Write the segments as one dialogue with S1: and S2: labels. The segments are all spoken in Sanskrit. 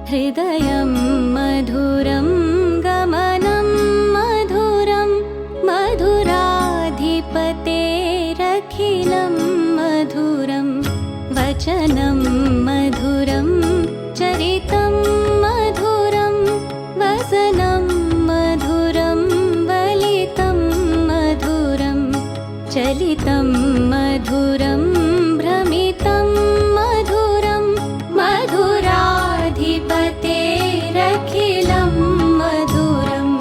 S1: हृदयं मधुरं गमनं मधुरं मधुराधिपतेरखिलं मधुरं वचनं मधुरं चरितं मधुरं वसनं मधुरं वलितं मधुरं चलितं मधुरं भ्रमितं मधुरं मधुराधिपतेरखिलं मधुरम्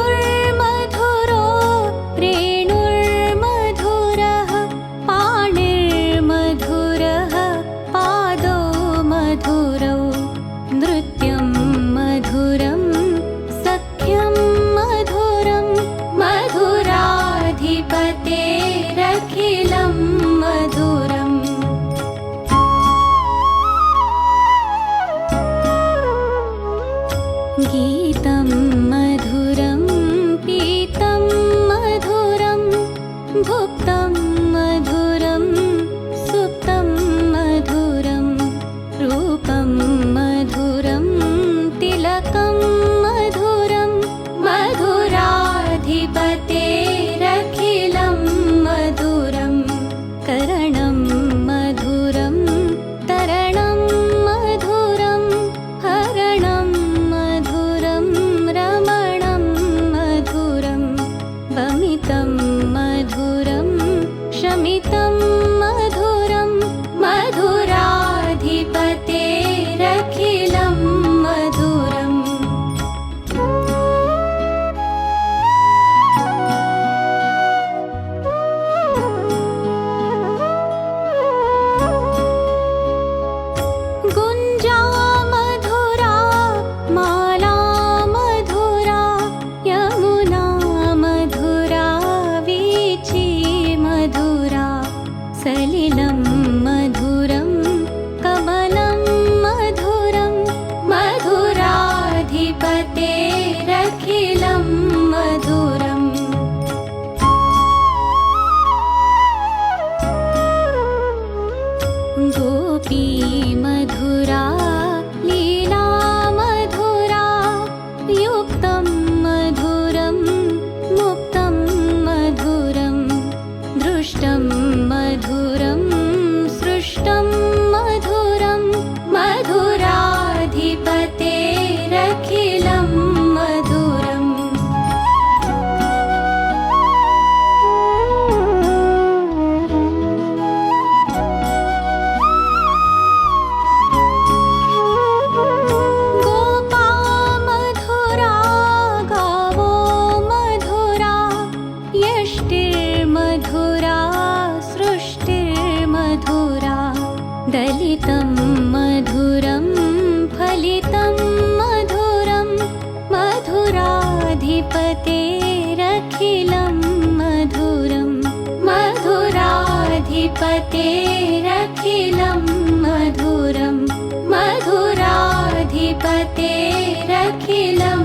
S1: वेणुर्मधुरो रेणुर्मधुरः पाणिर्मधुरः पादौ मधुरौ नृत्यं मधुरं सख्यं मधुरं मधुराधिपतेरखिलं मधुरम् गीतं मधुरं पीतं मधुरं भुक्तं मधुरं सुप्तं मधुरं रूपं मधुरं तिलकं मधुरं मधुराधिपतेरखिलं मधुरं करणं मधुरं तरणं मधुरं हरणं मधुरं रमणं मधुरं वमितं मधुरं शमितं मधुरं मधुराधिपतेरखिलं मधुरम् गुञ्जा मधुरा माला मधुरा यमुना मधुरा वीची मधुरा सलिलं मधुरं कमलं मधुरं मधुराधिपतेरखिलं मधुरम् गोपी मधुरा लीला मधुरा युक्तं मधुरं मुक्तं मधुरं दृष्टं मधुरं सृष्टं मधुरं मधुराधिपतेरखिलं मधुरम् गोपा मधुरा गावो मधुरा यष्टिर्मधुरा सृष्टिर्मधुरा दलितं मधुरं फलितं मधुरं मधुराधिपतेरखिलं मधुरं मधुराधिपतेरखिलं मधुरं मधुराधिपतेरखिलं